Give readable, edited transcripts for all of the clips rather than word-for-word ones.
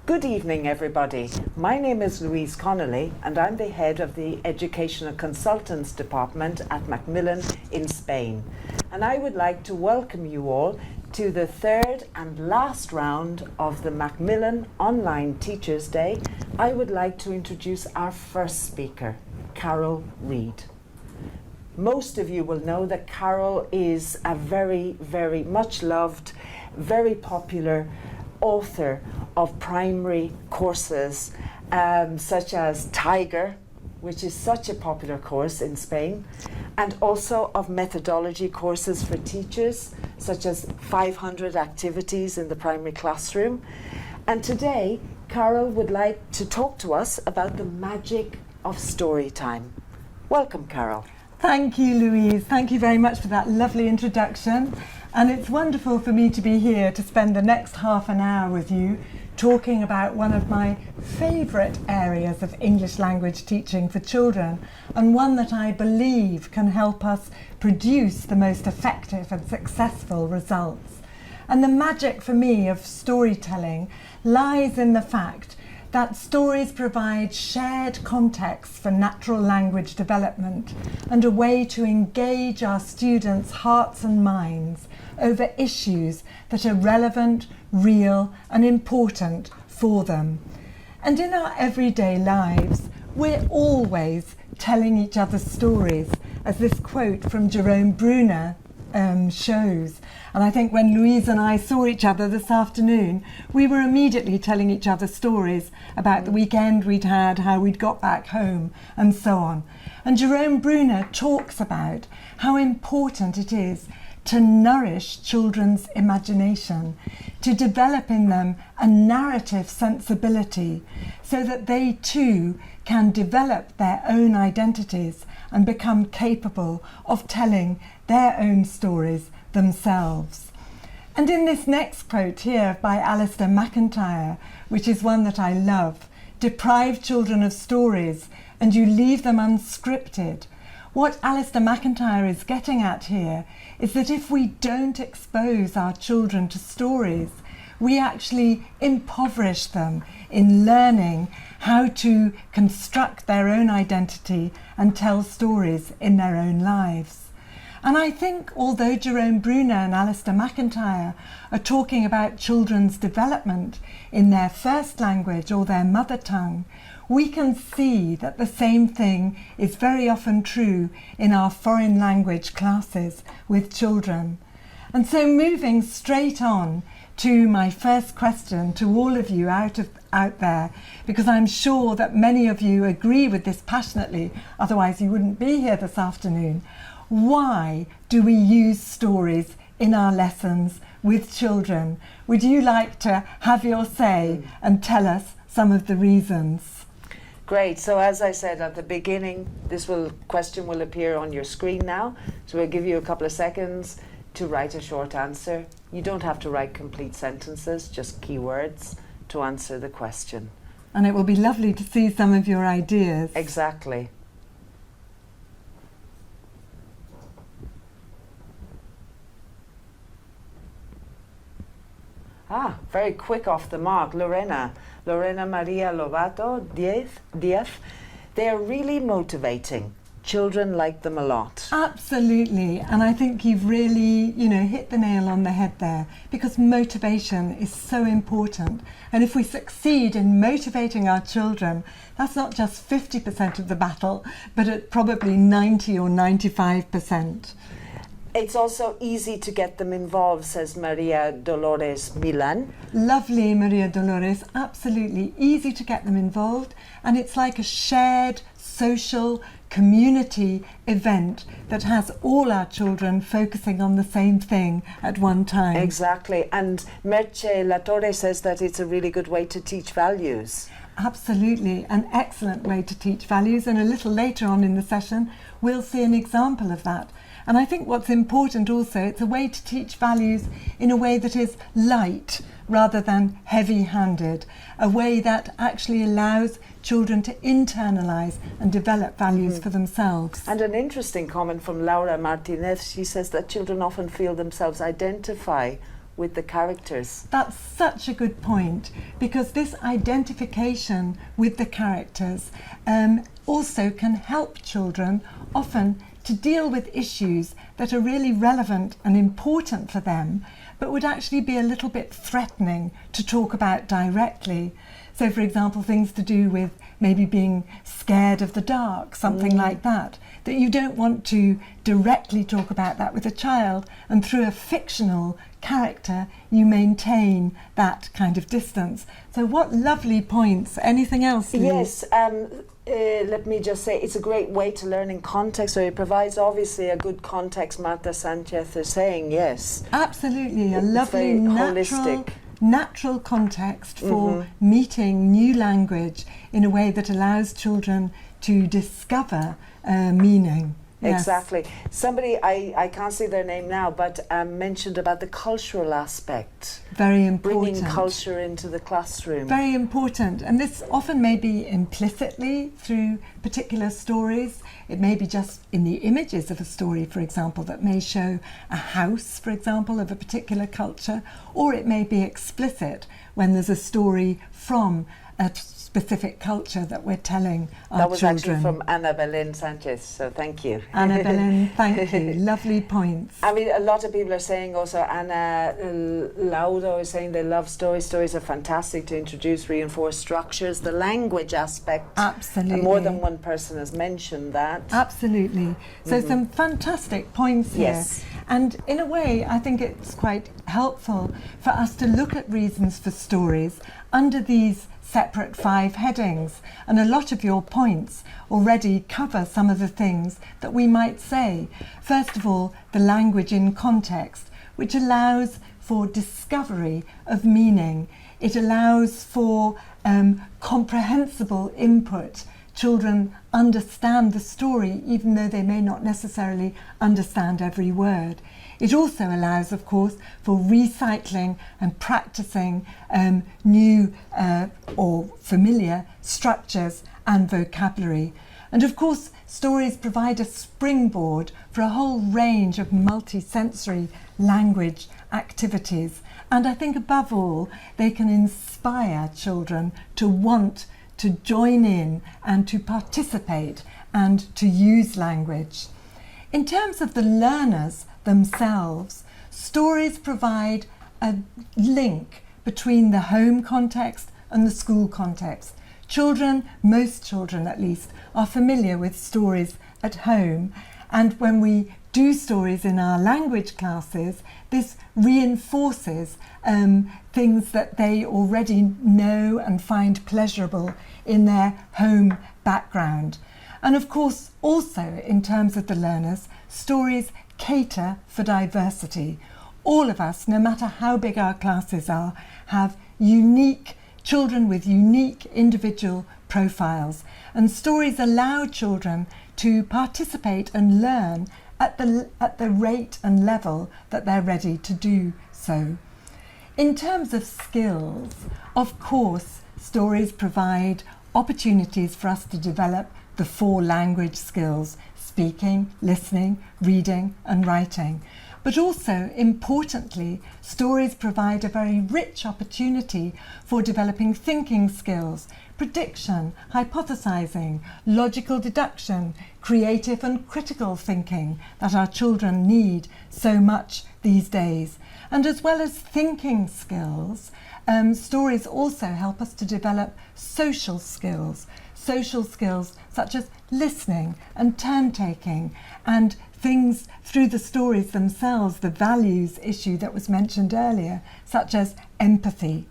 Good evening, everybody. My name is Louise Connolly, and I'm the head of the Educational Consultants Department at Macmillan in Spain. And I would like to welcome you all to the third and last round of the Macmillan Online Teachers' Day. I would like to introduce our first speaker, Carol Reid. Most of you will know that Carol is a very, very much loved, very popular author of primary courses such as Tiger, which is such a popular course in Spain, and also of methodology courses for teachers such as 500 activities in the primary classroom. And today Carol would like to talk to us about the magic of story time. Welcome, Carol. Thank you, Louise. Thank you very much for that lovely introduction. And it's wonderful for me to be here to spend the next half an hour with you talking about one of my favourite areas of English language teaching for children, and one that I believe can help us produce the most effective and successful results. And the magic for me of storytelling lies in the fact that stories provide shared context for natural language development and a way to engage our students' hearts and minds over issues that are relevant, real, and important for them. And in our everyday lives, we're always telling each other stories, as this quote from Jerome Bruner shows. And I think when Louise and I saw each other this afternoon, we were immediately telling each other stories about the weekend we'd had, how we'd got back home, and so on. And Jerome Bruner talks about how important it is to nourish children's imagination, to develop in them a narrative sensibility so that they too can develop their own identities and become capable of telling their own stories themselves. And in this next quote here by Alistair MacIntyre, which is one that I love, deprive children of stories and you leave them unscripted. What Alistair MacIntyre is getting at here is that if we don't expose our children to stories, we actually impoverish them in learning how to construct their own identity and tell stories in their own lives. And I think although Jerome Bruner and Alistair MacIntyre are talking about children's development in their first language or their mother tongue, we can see that the same thing is very often true in our foreign language classes with children. And so moving straight on to my first question to all of you out there, because I'm sure that many of you agree with this passionately, otherwise you wouldn't be here this afternoon. Why do we use stories in our lessons with children? Would you like to have your say and tell us some of the reasons? Great. So as I said at the beginning, this question will appear on your screen now. So we'll give you a couple of seconds to write a short answer. You don't have to write complete sentences, just keywords to answer the question. And it will be lovely to see some of your ideas. Exactly. Very quick off the mark. Lorena Maria Lobato, 10. They are really motivating. Children like them a lot. Absolutely, and I think you've really, hit the nail on the head there, because motivation is so important. And if we succeed in motivating our children, that's not just 50% of the battle, but at probably 90 or 95%. It's also easy to get them involved, says Maria Dolores Milan. Lovely, Maria Dolores. Absolutely easy to get them involved. And it's like a shared social community event that has all our children focusing on the same thing at one time. Exactly. And Merche Latorre says that it's a really good way to teach values. Absolutely, an excellent way to teach values, and a little later on in the session we'll see an example of that. And I think what's important also, it's a way to teach values in a way that is light rather than heavy-handed, a way that actually allows children to internalise and develop values for themselves. And an interesting comment from Laura Martinez, she says that children often feel themselves identify with the characters. That's such a good point, because this identification with the characters also can help children often to deal with issues that are really relevant and important for them, but would actually be a little bit threatening to talk about directly. So, for example, things to do with maybe being scared of the dark, something like that you don't want to directly talk about that with a child, and through a fictional character you maintain that kind of distance. So what lovely points. Anything else, Louise? Yes, let me just say it's a great way to learn in context, so it provides obviously a good context. Marta Sanchez is saying yes. Absolutely, a It's lovely very holistic. natural context for meeting new language in a way that allows children to discover meaning. Yes. Exactly. Somebody, I can't see their name now, but mentioned about the cultural aspect. Very important. Bringing culture into the classroom. Very important. And this often may be implicitly through particular stories. It may be just in the images of a story, for example, that may show a house, for example, of a particular culture, or it may be explicit when there's a story from a specific culture that we're telling our children. That was actually from Ana Belén Sanchez, so thank you. Ana Belén, thank you. Lovely points. I mean, a lot of people are saying also, Ana Laudo is saying they love stories. Stories are fantastic to introduce, reinforce structures, the language aspect. Absolutely. More than one person has mentioned that. Absolutely. So some fantastic points here. Yes. And in a way, I think it's quite helpful for us to look at reasons for stories under these separate 5 headings, and a lot of your points already cover some of the things that we might say. First of all, the language in context, which allows for discovery of meaning. It allows for comprehensible input. Children understand the story even though they may not necessarily understand every word. It also allows, of course, for recycling and practicing new or familiar structures and vocabulary. And of course, stories provide a springboard for a whole range of multi-sensory language activities. And I think above all, they can inspire children to want to join in and to participate and to use language. In terms of the learners themselves, stories provide a link between the home context and the school context. Children, most children at least, are familiar with stories at home, and when we do stories in our language classes, this reinforces things that they already know and find pleasurable in their home background. And of course, also in terms of the learners, stories cater for diversity. All of us, no matter how big our classes are, have children with unique individual profiles, and stories allow children to participate and learn at the rate and level that they're ready to do so. In terms of skills, of course, stories provide opportunities for us to develop the 4 language skills: speaking, listening, reading and writing. But also, importantly, stories provide a very rich opportunity for developing thinking skills, prediction, hypothesizing, logical deduction, creative and critical thinking that our children need so much these days. And as well as thinking skills, stories also help us to develop social skills such as listening and turn-taking, and things through the stories themselves, the values issue that was mentioned earlier, such as empathy.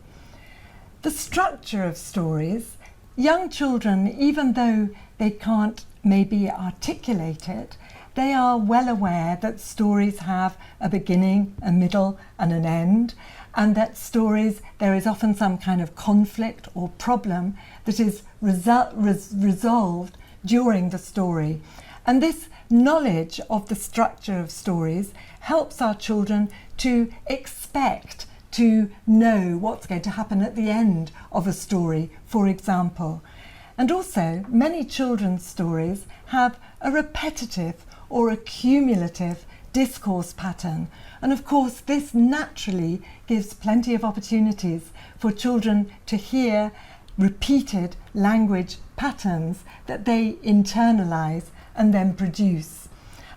The structure of stories, young children, even though they can't maybe articulate it, they are well aware that stories have a beginning, a middle and an end, and that stories, there is often some kind of conflict or problem that is resolved during the story. And this knowledge of the structure of stories helps our children to expect, to know what's going to happen at the end of a story, for example. And also, many children's stories have a repetitive or a cumulative discourse pattern. And of course, this naturally gives plenty of opportunities for children to hear repeated language patterns that they internalise and then produce.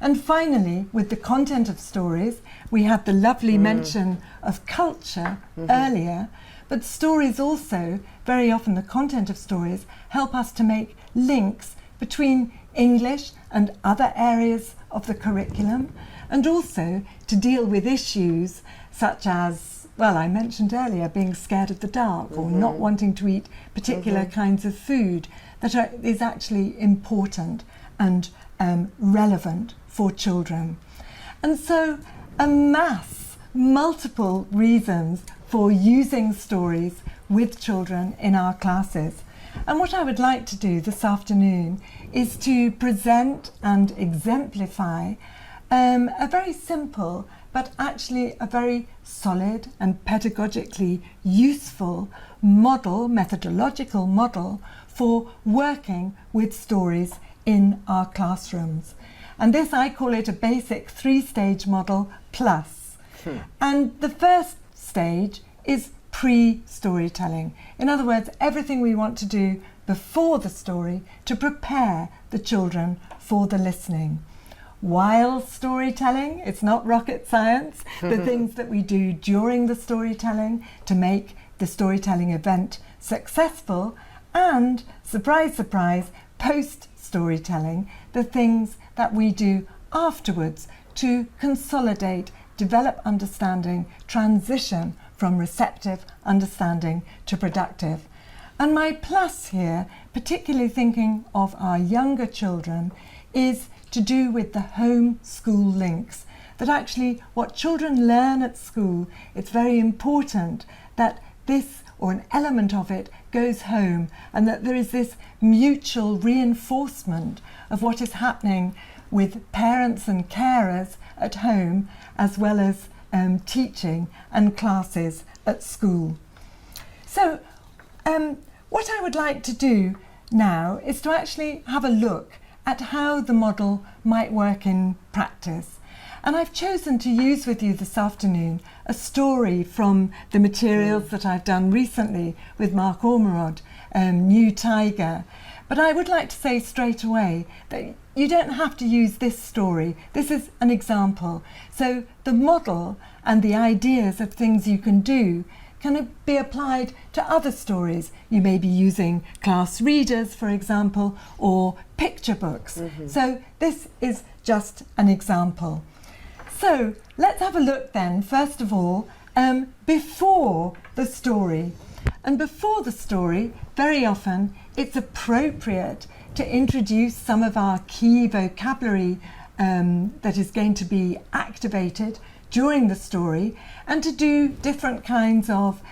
And finally, with the content of stories, we had the lovely mention of culture earlier, but stories also, very often the content of stories, help us to make links between English and other areas of the curriculum, and also to deal with issues such as, well, I mentioned earlier, being scared of the dark or not wanting to eat particular kinds of food that is actually important and relevant for children. And so multiple reasons for using stories with children in our classes. And what I would like to do this afternoon is to present and exemplify a very simple but actually a very solid and pedagogically useful model, methodological model for working with stories in our classrooms. And this, I call it a basic 3-stage model plus. And the first stage is pre-storytelling. In other words, everything we want to do before the story to prepare the children for the listening. While storytelling, it's not rocket science, the things that we do during the storytelling to make the storytelling event successful, and, surprise, surprise, post-storytelling, the things that we do afterwards to consolidate, develop understanding, transition from receptive understanding to productive. And my plus here, particularly thinking of our younger children, is to do with the home-school links. That actually what children learn at school, it's very important that this, or an element of it, goes home, and that there is this mutual reinforcement of what is happening with parents and carers at home, as well as teaching and classes at school. So what I would like to do now is to actually have a look at how the model might work in practice. And I've chosen to use with you this afternoon a story from the materials that I've done recently with Mark Ormerod, New Tiger. But I would like to say straight away that you don't have to use this story. This is an example. So the model and the ideas of things you can do can be applied to other stories. You may be using class readers, for example, or picture books. So this is just an example. So let's have a look then, first of all, before the story. And before the story, very often it's appropriate to introduce some of our key vocabulary that is going to be activated during the story, and to do different kinds of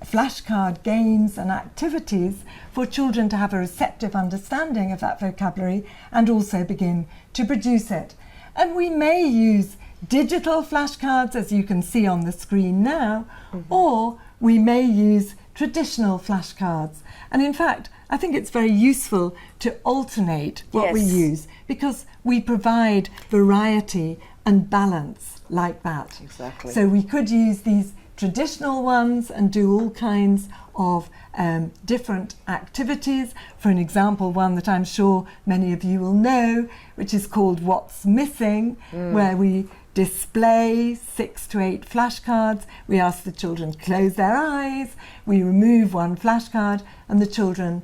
flashcard games and activities for children to have a receptive understanding of that vocabulary and also begin to produce it. And we may use digital flashcards, as you can see on the screen now, or we may use traditional flashcards. And in fact, I think it's very useful to alternate what we use, because we provide variety and balance like that. Exactly. So we could use these traditional ones and do all kinds of different activities. For an example, one that I'm sure many of you will know, which is called What's Missing, where we display 6 to 8 flashcards. We ask the children to close their eyes, we remove one flashcard, and the children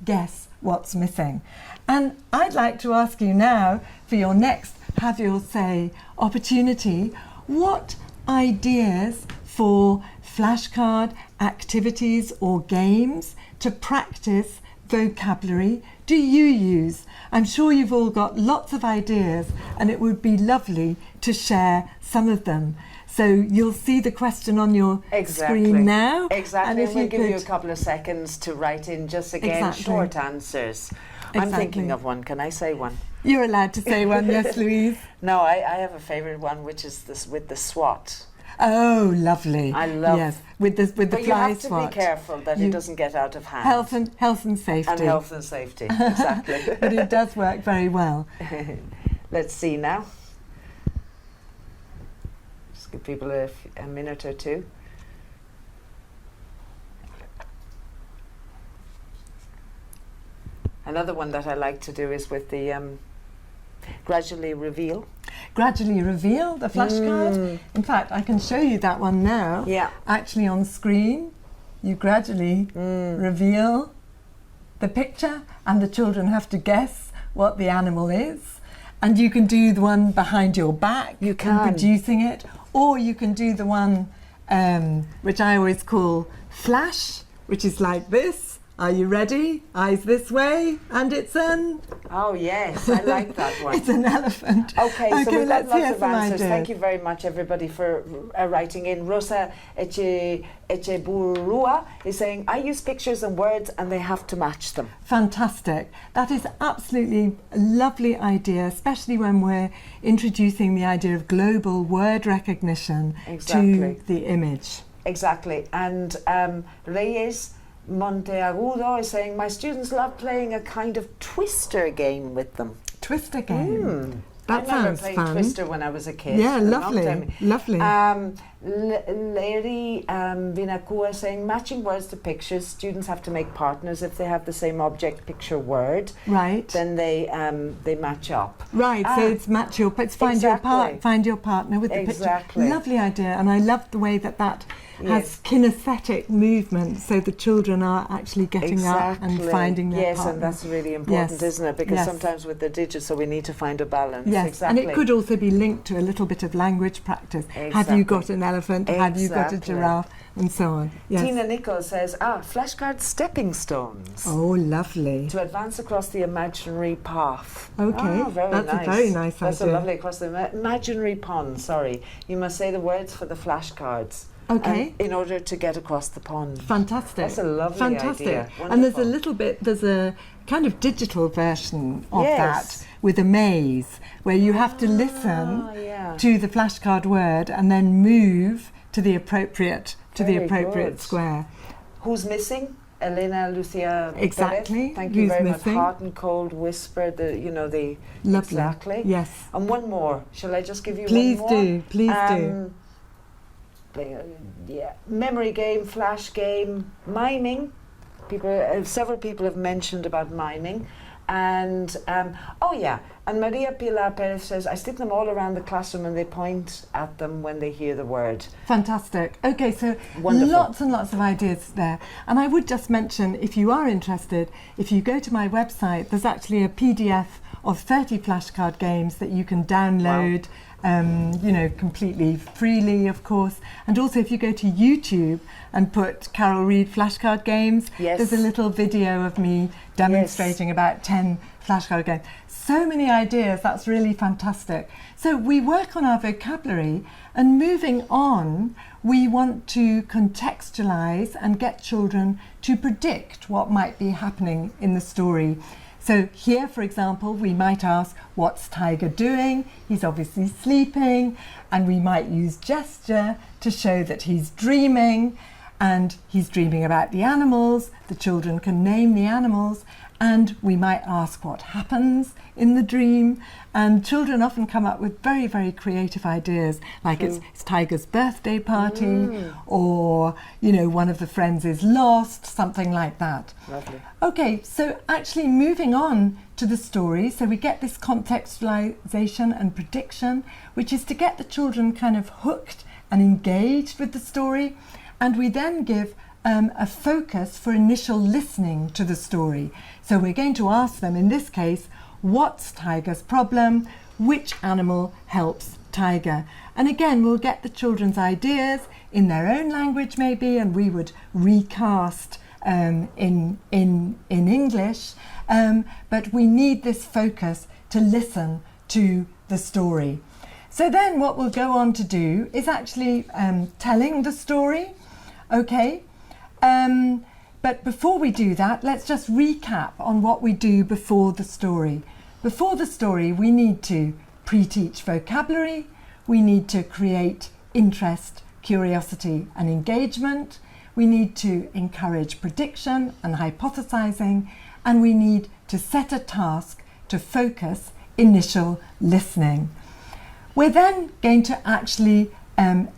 guess what's missing. And I'd like to ask you now, for your next Have Your Say opportunity, what ideas for flashcard activities or games to practice vocabulary do you use? I'm sure you've all got lots of ideas, and it would be lovely to share some of them. So you'll see the question on your screen now. Exactly, and we'll give you a couple of seconds to write in just again short answers. I'm thinking of one. Can I say one? You're allowed to say one, yes, Louise. No, I have a favourite one, which is this with the SWAT. Oh, lovely! I love with the but fly you have SWAT. to be careful that it doesn't get out of hand. Health and safety. And health and safety, exactly. But it does work very well. Let's see now. Just give people a minute or two. Another one that I like to do is with the gradually reveal. Gradually reveal the flashcard. In fact, I can show you that one now. Yeah. Actually on screen, you gradually reveal the picture, and the children have to guess what the animal is. And you can do the one behind your back, you can, producing it, or you can do the one which I always call flash, which is like this. Are you ready? Eyes this way, and it's an... Oh yes, I like that one. It's an elephant. Okay, so we've got lots of answers. Ideas. Thank you very much, everybody, for writing in. Rosa Echeburua is saying, I use pictures and words, and they have to match them. Fantastic. That is absolutely a lovely idea, especially when we're introducing the idea of global word recognition to the image. Exactly. And Reyes Monteagudo is saying, my students love playing a kind of twister game with them. Twister game? That I remember sounds playing fun. Twister when I was a kid. Yeah, lovely, lovely. Larry Vinakua is saying, matching words to pictures, students have to make partners. If they have the same object, picture, word, right, then they match up. Right, so it's match your, it's find your partner with the picture. Lovely idea, and I love the way that has kinesthetic movement, so the children are actually getting up and finding their partner. And that's really important, isn't it? Because sometimes with the digits, so we need to find a balance. Yes, and it could also be linked to a little bit of language practice. Have you got an elephant? Have you got a giraffe? And so on. Yes. Tina Nichols says, flashcard stepping stones. Oh, lovely. To advance across the imaginary path. Okay, that's a very nice idea. That's a lovely across the imaginary pond, sorry. You must say the words for the flashcards. Okay. In order to get across the pond. Fantastic. That's a lovely idea. Wonderful. And there's a kind of digital version of that with a maze where you have to listen to the flashcard word and then move to the appropriate square. Who's missing? Elena Lucia. Exactly. Perez. Thank you very missing? much. Hot and cold whisper. The lovely. Exactly. Yes. And one more. Shall I just give you one more? Please do. Memory game, flash game, miming. Several people have mentioned about miming, and and Maria Pilar Perez says, I stick them all around the classroom and they point at them when they hear the word. Fantastic. Okay, so wonderful. Lots and lots of ideas there. And I would just mention, if you are interested, if you go to my website, there's actually a PDF of 30 flashcard games that you can download. Wow. Completely freely, of course. And also, if you go to YouTube and put Carol Reed flashcard games, there's a little video of me demonstrating about 10 flashcard games. So many ideas, that's really fantastic. So we work on our vocabulary, and moving on, we want to contextualize and get children to predict what might be happening in the story. So here, for example, we might ask, what's Tiger doing? He's obviously sleeping, and we might use gesture to show that he's dreaming, and he's dreaming about the animals. The children can name the animals, and we might ask what happens in the dream. And children often come up with very, very creative ideas, like it's Tiger's birthday party, or, one of the friends is lost, something like that. Lovely. Okay, so actually moving on to the story, so we get this contextualization and prediction, which is to get the children kind of hooked and engaged with the story, and we then give a focus for initial listening to the story. So we're going to ask them, in this case, what's Tiger's problem? Which animal helps Tiger? And again, we'll get the children's ideas in their own language maybe, and we would recast in English, but we need this focus to listen to the story. So then what we'll go on to do is actually telling the story, okay? But before we do that, let's just recap on what we do before the story. Before the story, we need to pre-teach vocabulary, we need to create interest, curiosity and engagement, we need to encourage prediction and hypothesizing, and we need to set a task to focus initial listening. We're then going to actually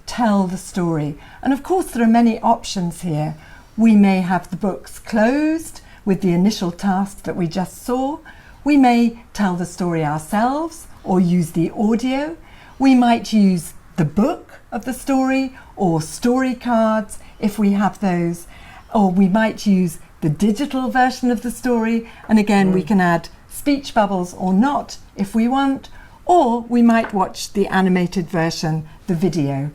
tell the story. And of course there are many options here. We may have the books closed with the initial task that we just saw. We may tell the story ourselves or use the audio. We might use the book of the story or story cards if we have those. Or we might use the digital version of the story. And again, we can add speech bubbles or not if we want. Or we might watch the animated version, the video.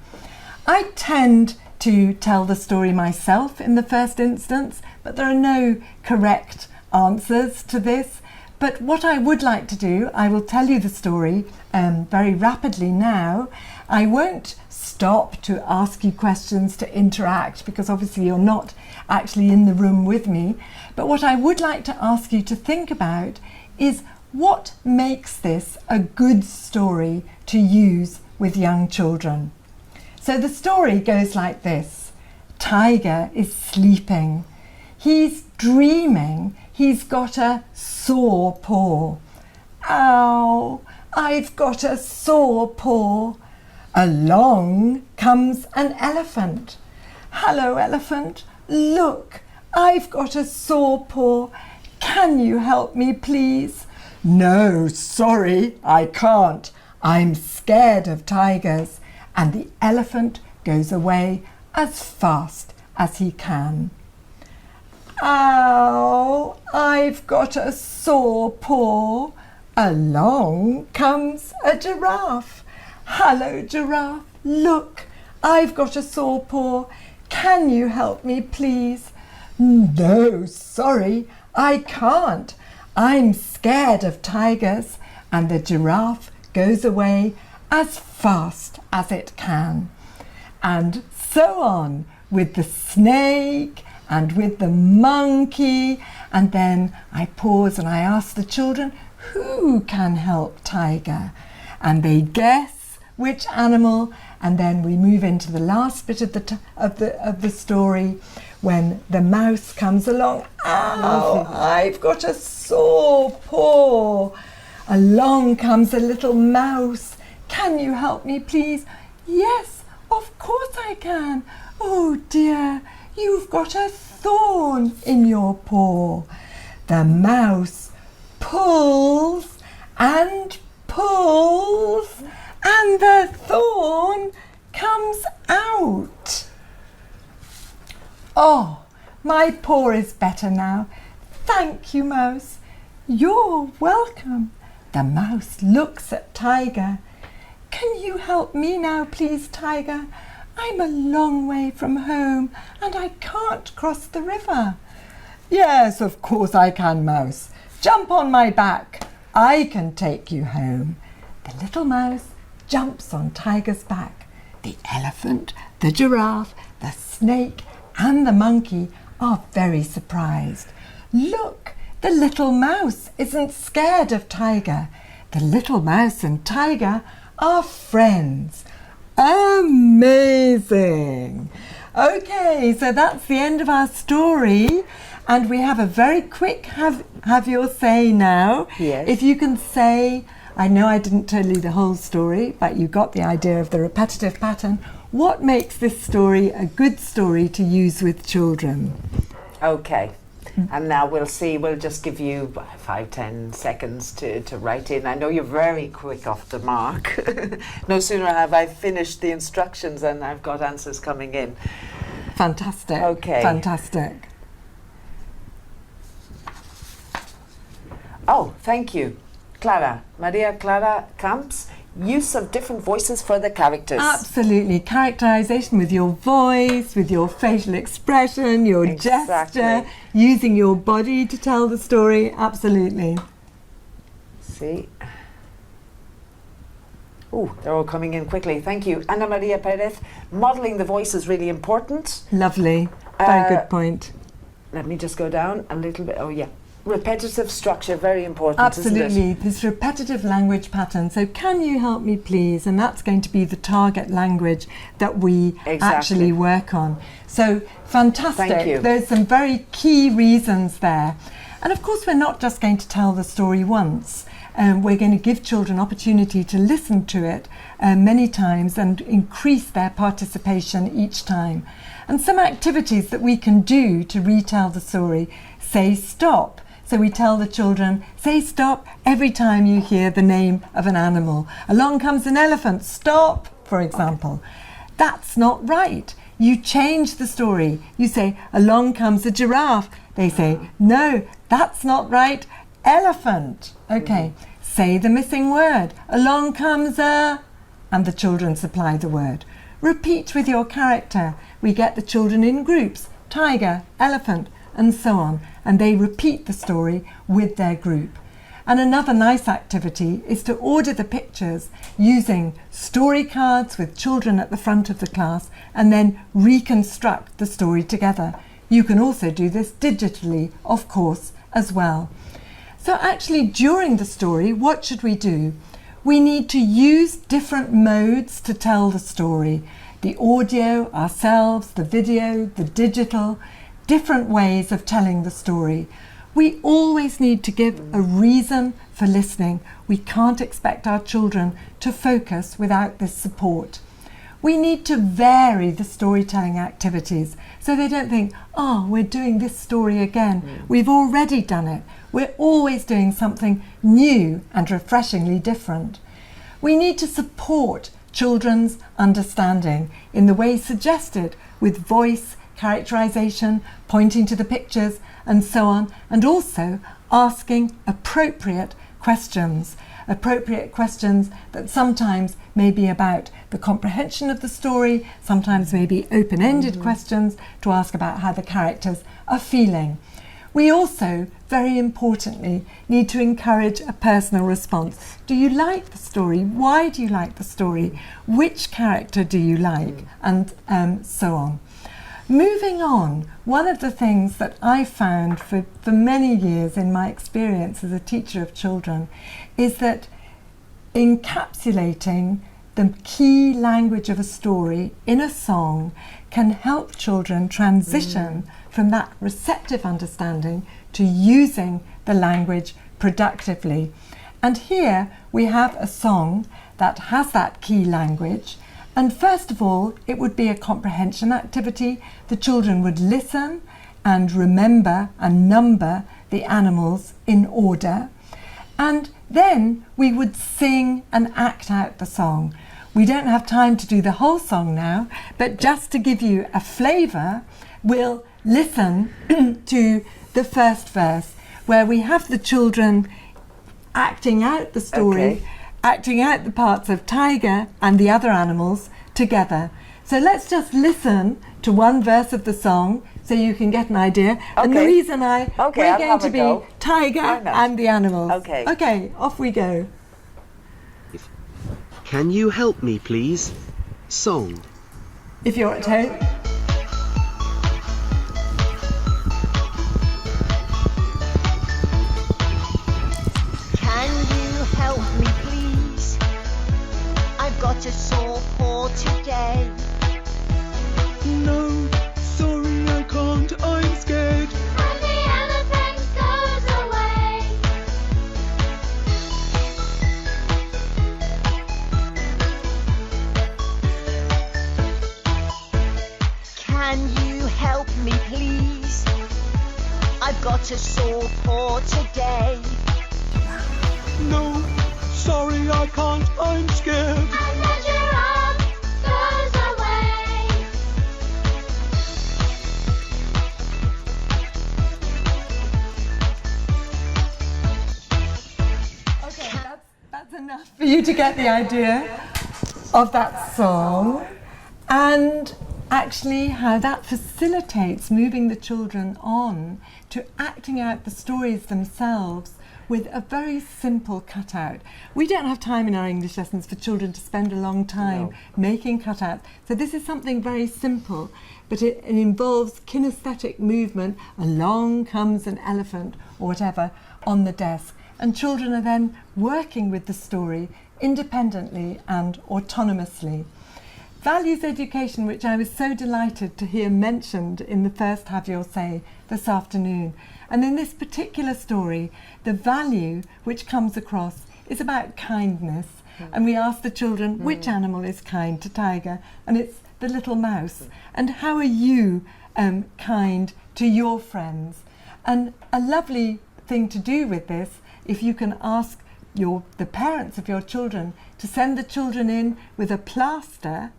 I tend to tell the story myself in the first instance, but there are no correct answers to this. But what I would like to do, I will tell you the story very rapidly now. I won't stop to ask you questions, to interact, because obviously you're not actually in the room with me. But what I would like to ask you to think about is what makes this a good story to use with young children. So the story goes like this. Tiger is sleeping. He's dreaming. He's got a sore paw. Ow, I've got a sore paw. Along comes an elephant. Hello, elephant. Look, I've got a sore paw. Can you help me, please? No, sorry, I can't. I'm scared of tigers. And the elephant goes away as fast as he can. Ow, I've got a sore paw. Along comes a giraffe. Hello, giraffe. Look, I've got a sore paw. Can you help me, please? No, sorry, I can't. I'm scared of tigers. And the giraffe goes away as fast as it can. And so on with the snake and with the monkey. And then I pause and I ask the children, who can help Tiger? And they guess which animal. And then we move into the last bit of the story when the mouse comes along. Ow, I've got a sore paw. Along comes a little mouse. Can you help me, please? Yes, of course I can. Oh dear, you've got a thorn in your paw. The mouse pulls and pulls, and the thorn comes out. Oh, my paw is better now. Thank you, Mouse. You're welcome. The mouse looks at Tiger. Can you help me now, please, Tiger? I'm a long way from home and I can't cross the river. Yes, of course I can, Mouse. Jump on my back. I can take you home. The little mouse jumps on Tiger's back. The elephant, the giraffe, the snake and the monkey are very surprised. Look, the little mouse isn't scared of Tiger. The little mouse and Tiger are friends. Amazing! Okay, so that's the end of our story. And we have a very quick have your say now. Yes. If you can say, I know I didn't tell you the whole story, but you got the idea of the repetitive pattern. What makes this story a good story to use with children? Okay. And now we'll see, we'll just give you 5-10 seconds to write in. I know you're very quick off the mark. No sooner have I finished the instructions and I've got answers coming in. Fantastic. Okay. Fantastic. Oh, thank you. Clara, Maria Clara Camps, use of different voices for the characters. Absolutely. Characterization with your voice, with your facial expression, your gesture, using your body to tell the story. Absolutely. See? Oh, they're all coming in quickly. Thank you. Ana Maria Perez, modelling the voice is really important. Lovely. Very good point. Let me just go down a little bit. Oh, yeah. Repetitive structure, very important, Absolutely. isn't it? This repetitive language pattern. So can you help me please? And that's going to be the target language that we actually work on. So fantastic. Thank you. There's some very key reasons there. And of course, we're not just going to tell the story once. We're going to give children opportunity to listen to it many times and increase their participation each time. And some activities that we can do to retell the story: say stop. So we tell the children, say stop every time you hear the name of an animal. Along comes an elephant, stop, for example. That's not right. You change the story. You say, along comes a giraffe. They say, no, that's not right, elephant. Okay, say the missing word. Along comes a... and the children supply the word. Repeat with your character. We get the children in groups, tiger, elephant, and so on, and they repeat the story with their group. And another nice activity is to order the pictures using story cards with children at the front of the class and then reconstruct the story together. You can also do this digitally, of course, as well. So actually, during the story, what should we do? We need to use different modes to tell the story. The audio, ourselves, the video, the digital, different ways of telling the story. We always need to give a reason for listening. We can't expect our children to focus without this support. We need to vary the storytelling activities so they don't think, oh, we're doing this story again. We've already done it. We're always doing something new and refreshingly different. We need to support children's understanding in the way suggested with voice, characterization, pointing to the pictures, and so on, and also asking appropriate questions that sometimes may be about the comprehension of the story, sometimes may be open-ended questions to ask about how the characters are feeling. We also, very importantly, need to encourage a personal response. Do you like the story? Why do you like the story? Which character do you like? And so on. Moving on, one of the things that I found for many years in my experience as a teacher of children is that encapsulating the key language of a story in a song can help children transition from that receptive understanding to using the language productively. And here we have a song that has that key language. And first of all, it would be a comprehension activity. The children would listen and remember and number the animals in order. And then we would sing and act out the song. We don't have time to do the whole song now, but just to give you a flavour, we'll listen to the first verse, where we have the children acting out the story, acting out the parts of Tiger and the other animals together. So let's just listen to one verse of the song so you can get an idea. And the reason we're going to be Tiger and the animals. Okay, off we go. Can you help me, please? Song. If you're at home. Can you help me, please? I've got a sore paw today. No, sorry I can't, I'm scared. And the elephant goes away. Can you help me, please? I've got a sore paw today. No, sorry I can't, I'm scared. And the giraffe goes away. Okay, that's enough. enough for you to get the idea of that song and actually how that facilitates moving the children on to acting out the stories themselves with a very simple cutout. We don't have time in our English lessons for children to spend a long time making cutouts. So this is something very simple, but it involves kinesthetic movement. Along comes an elephant or whatever on the desk. And children are then working with the story independently and autonomously. Values education, which I was so delighted to hear mentioned in the first Have Your Say this afternoon. And in this particular story, the value which comes across is about kindness. And we ask the children, which animal is kind to Tiger? And it's the little mouse. And how are you kind to your friends? And a lovely thing to do with this, if you can ask the parents of your children to send the children in with a plaster,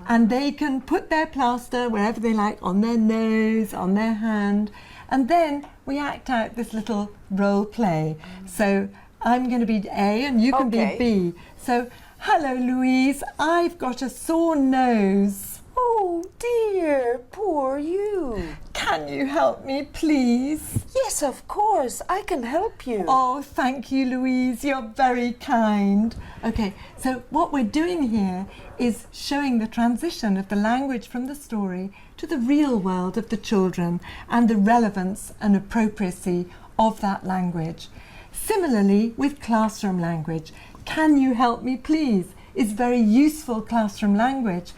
and they can put their plaster wherever they like, on their nose, on their hand, and then we act out this little role play. So I'm going to be A and you can be B. So, hello Louise, I've got a sore nose. Oh dear, poor you. Can you help me, please? Yes, of course, I can help you. Oh, thank you, Louise. You're very kind. Okay, so what we're doing here is showing the transition of the language from the story to the real world of the children and the relevance and appropriacy of that language. Similarly, with classroom language, can you help me, please, is very useful classroom language.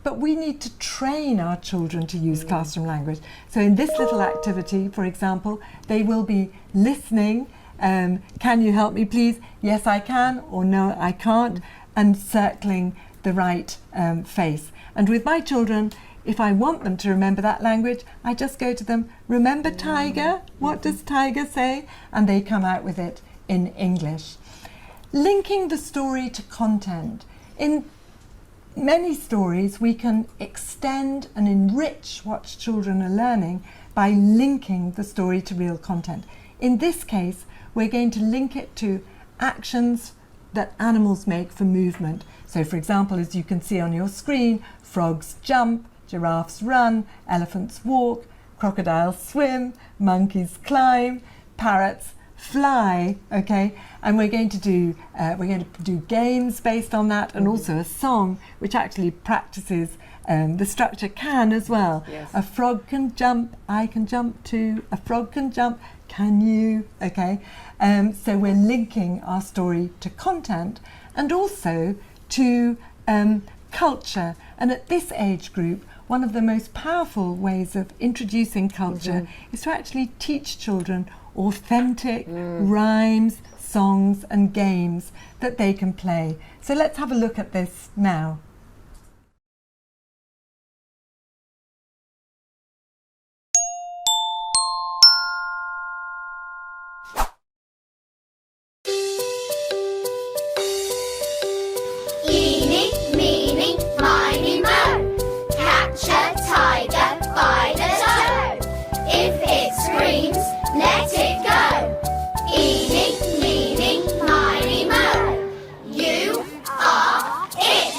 But we need to train our children to use classroom language. So in this little activity, for example, they will be listening, can you help me please? Yes, I can, or no, I can't, and circling the right face. And with my children, if I want them to remember that language, I just go to them, remember Tiger? What does Tiger say? And they come out with it in English. Linking the story to content. In many stories, we can extend and enrich what children are learning by linking the story to real content. In this case, we're going to link it to actions that animals make for movement. So, for example, as you can see on your screen, frogs jump, giraffes run, elephants walk, crocodiles swim, monkeys climb, parrots fly, okay, and we're going to do games based on that, and also a song which actually practices the structure can as well. Yes. A frog can jump, I can jump too. A frog can jump, can you? Okay, so we're linking our story to content and also to culture. And at this age group, one of the most powerful ways of introducing culture is to actually teach children authentic rhymes, songs and games that they can play. So let's have a look at this now. Eeny, meeny, miny, moe. Catch a tiger by the toe. If it screams, let it go. Eeny, meeny, miny, moe. You are it.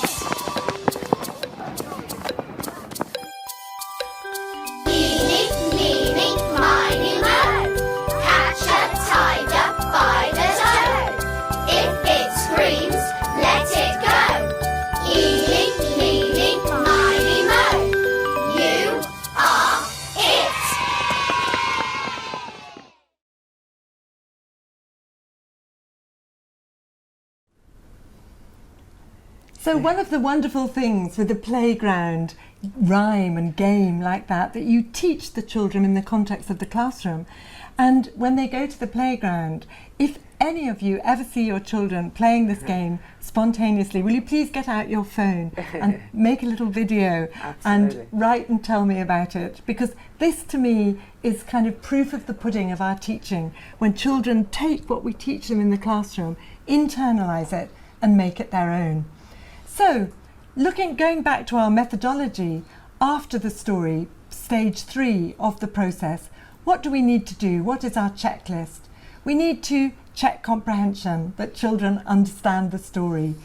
Eeny, meeny, miny, moe. Catch a tiger by the toe. If it screams, let it go. Eeny, meeny, miny, moe. You are it. So one of the wonderful things with the playground rhyme and game like that you teach the children in the context of the classroom. And when they go to the playground, if any of you ever see your children playing this game spontaneously, will you please get out your phone and make a little video and write and tell me about it? Because this to me is kind of proof of the pudding of our teaching, when children take what we teach them in the classroom, internalise it and make it their own. So, going back to our methodology, after the story, stage 3 of the process, what do we need to do? What is our checklist? We need to check comprehension, that children understand the story.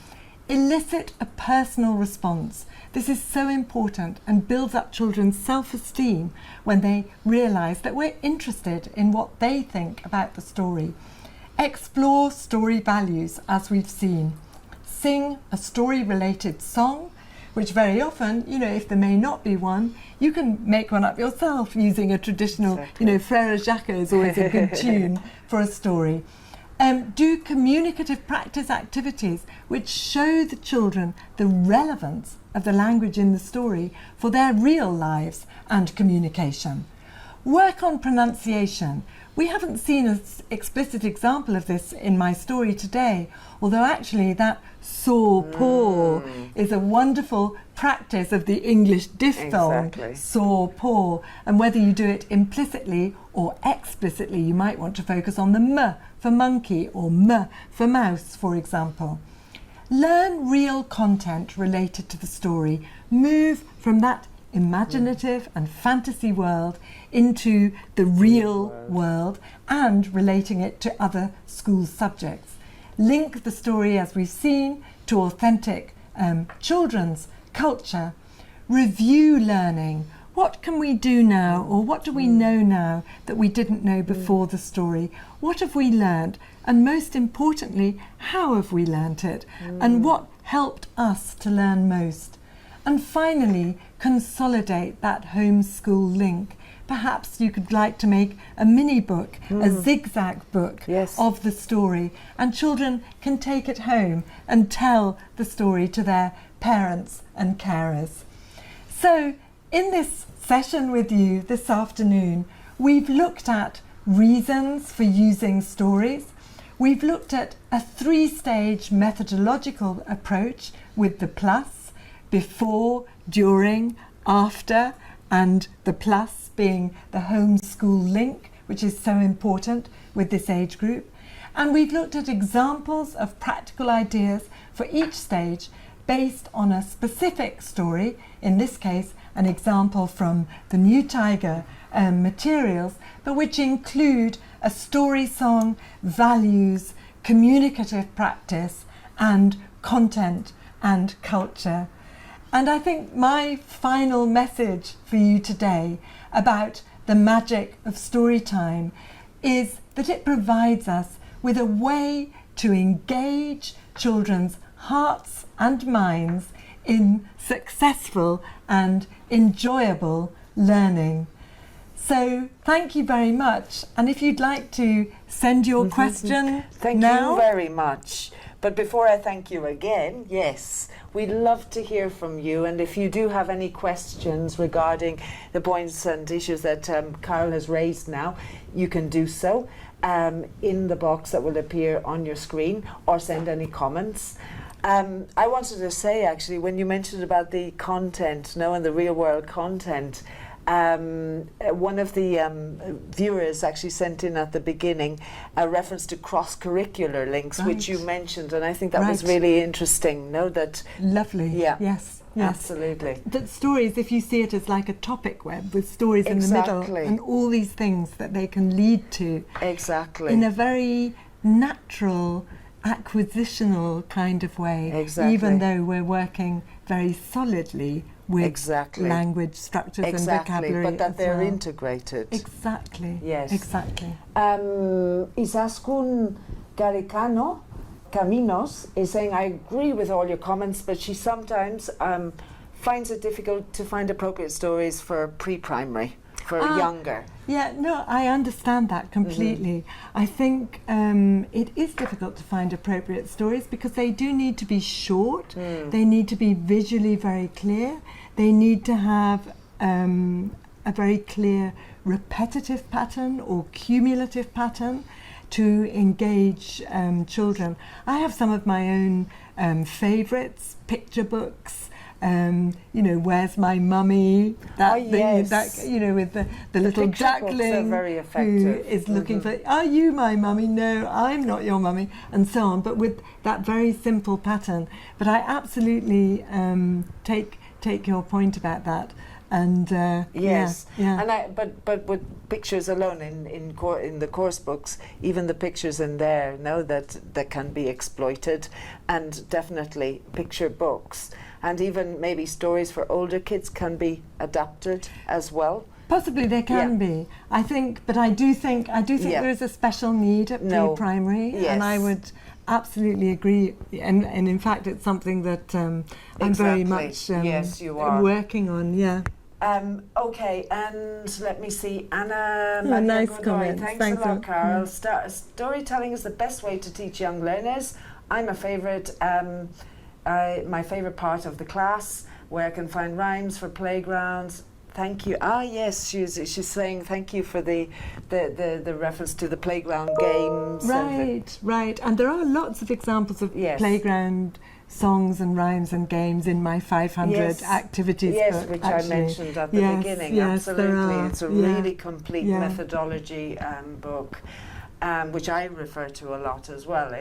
Elicit a personal response. This is so important and builds up children's self-esteem when they realise that we're interested in what they think about the story. Explore story values, as we've seen. Sing a story-related song, which very often, if there may not be one, you can make one up yourself using a traditional, Frère Jacques is always a good tune for a story. Do communicative practice activities which show the children the relevance of the language in the story for their real lives and communication. Work on pronunciation. We haven't seen an explicit example of this in my story today, although actually that saw paw is a wonderful practice of the English diphthong, saw paw, and whether you do it implicitly or explicitly, you might want to focus on the m for monkey or m for mouse, for example. Learn real content related to the story. Move from that imaginative and fantasy world into the real world and relating it to other school subjects. Link the story, as we've seen, to authentic children's culture. Review learning. What can we do now, or what do we know now that we didn't know before the story? What have we learned? And most importantly, how have we learnt it? And what helped us to learn most? And finally, consolidate that home-school link. Perhaps you could like to make a mini book, a zigzag book of the story, and children can take it home and tell the story to their parents and carers. So, in this session with you this afternoon, we've looked at reasons for using stories. We've looked at a 3-stage methodological approach with the plus, before, during, after, and the plus being the homeschool link, which is so important with this age group. And we've looked at examples of practical ideas for each stage based on a specific story, in this case an example from the New Tiger materials, but which include a story song, values, communicative practice, and content and culture. And I think my final message for you today about the magic of Storytime is that it provides us with a way to engage children's hearts and minds in successful and enjoyable learning. So thank you very much. And if you'd like to send your question Thank now. you very much. But before I thank you again, yes, we'd love to hear from you. And if you do have any questions regarding the points and issues that Carol has raised now, you can do so in the box that will appear on your screen, or send any comments. I wanted to say, actually, when you mentioned about the content, and the real world content, one of the viewers actually sent in at the beginning a reference to cross-curricular links, which you mentioned, and I think that was really interesting. That lovely. Yeah. Yes. Absolutely. That stories, if you see it as like a topic web with stories in the middle and all these things that they can lead to. Exactly. In a very natural, acquisitional kind of way. Exactly. Even though we're working very solidly with language structures and vocabulary, but that they're integrated. Exactly. Yes. Exactly. Isaskun Garicano Caminos is saying, I agree with all your comments, but she sometimes finds it difficult to find appropriate stories for pre-primary, for younger. Yeah, no, I understand that completely. I think it is difficult to find appropriate stories because they do need to be short, they need to be visually very clear, they need to have a very clear repetitive pattern or cumulative pattern to engage children. I have some of my own favourites, picture books, Where's My Mummy? That thing, that, with the little duckling who is looking for, are you my mummy? No, I'm not your mummy, and so on, but with that very simple pattern. But I absolutely take your point about that. And Yes, yeah. and but with pictures alone in the course books, even the pictures in there, that can be exploited, and definitely picture books, and even maybe stories for older kids can be adapted as well. Possibly they can be. I think, but I do think there is a special need at pre-primary, and I would absolutely agree. And in fact, it's something that I'm very much yes, you are working on. Yeah. Okay, and let me see, Anna. Nice Godoy. comment. Thanks a lot, Carol. Storytelling is the best way to teach young learners. I'm a favourite. My favourite part of the class, where I can find rhymes for playgrounds. Thank you. Yes, she's saying thank you for the reference to the playground games. Right. And there are lots of examples of playground songs and rhymes and games in my 500 activities book. Which I mentioned at the beginning. Yes, absolutely. It's a really complete methodology book, which I refer to a lot as well.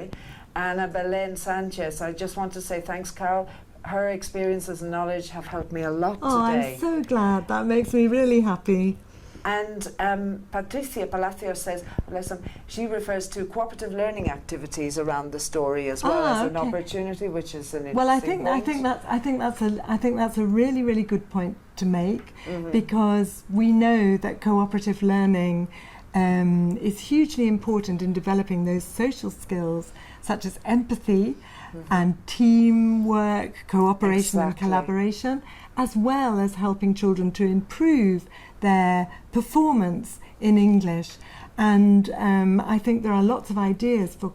Anna Belen Sanchez, I just want to say thanks, Carol. Her experiences and knowledge have helped me a lot today. I'm so glad. That makes me really happy. And Patricia Palacio says, she refers to cooperative learning activities around the story as well as an opportunity, which is an interesting point. I think that's a really, really good point to make, because we know that cooperative learning is hugely important in developing those social skills such as empathy and teamwork, cooperation and collaboration, as well as helping children to improve their performance in English. And I think there are lots of ideas for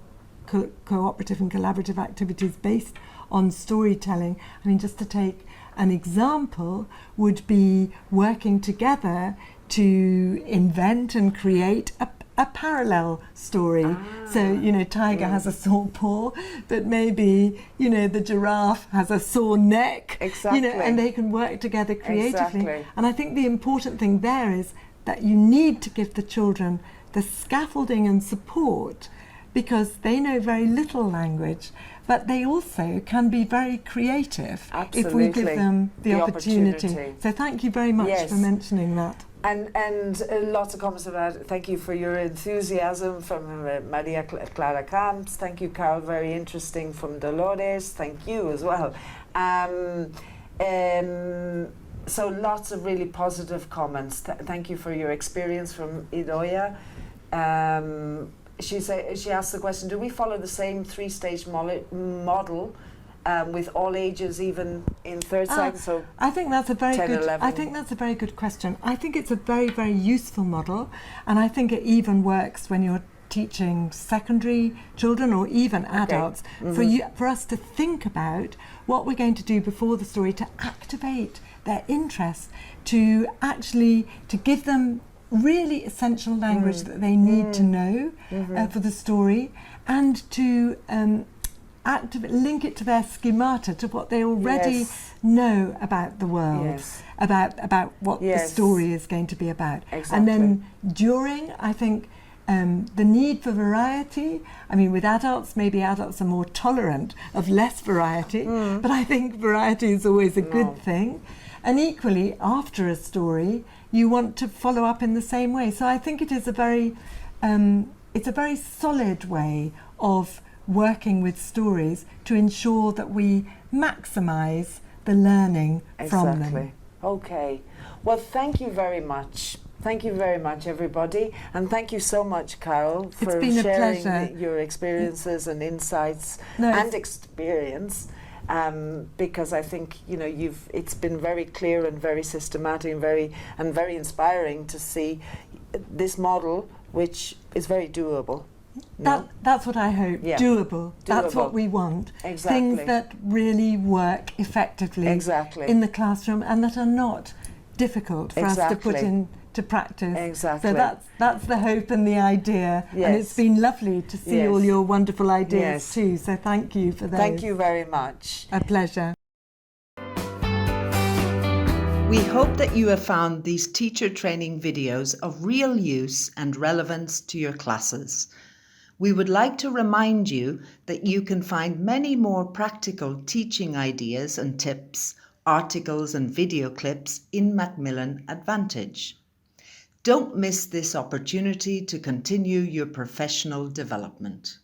cooperative and collaborative activities based on storytelling. I mean, just to take an example, would be working together to invent and create a parallel story. So, Tiger has a sore paw, but maybe, the giraffe has a sore neck. Exactly. And they can work together creatively. Exactly. And I think the important thing there is that you need to give the children the scaffolding and support, because they know very little language, but they also can be very creative if we give them the opportunity. So thank you very much for mentioning that. And lots of comments about it. Thank you for your enthusiasm from Maria Clara Camps. Thank you, Carol. Very interesting from Dolores. Thank you as well. So lots of really positive comments. Thank you for your experience from Idoia. She asked the question: do we follow the same three-stage model? With all ages, even in third cycle, so I think that's a very 10, good. 11. I think that's a very good question. I think it's a very, very useful model, and I think it even works when you're teaching secondary children or even adults. For us to think about what we're going to do before the story to activate their interest, to give them really essential language that they need to know for the story, and to link it to their schemata, to what they already know about the world, about what the story is going to be about. Exactly. And then during, I think, the need for variety. I mean, with adults, maybe adults are more tolerant of less variety, but I think variety is always a good thing. And equally, after a story, you want to follow up in the same way. So I think it is it's a very solid way of working with stories to ensure that we maximise the learning from them. Okay. Well, thank you very much. Thank you very much, everybody. And thank you so much, Carol, for sharing your experiences and insights and experience. Because I think it's been very clear and very systematic and very inspiring to see this model, which is very doable. That's what I hope. Doable. That's what we want. Exactly. Things that really work effectively in the classroom and that are not difficult for us to put into practice. Exactly. So that's the hope and the idea. And it's been lovely to see all your wonderful ideas too. So thank you for those. Thank you very much. A pleasure. We hope that you have found these teacher training videos of real use and relevance to your classes. We would like to remind you that you can find many more practical teaching ideas and tips articles and video clips in Macmillan Advantage. Don't miss this opportunity to continue your professional development.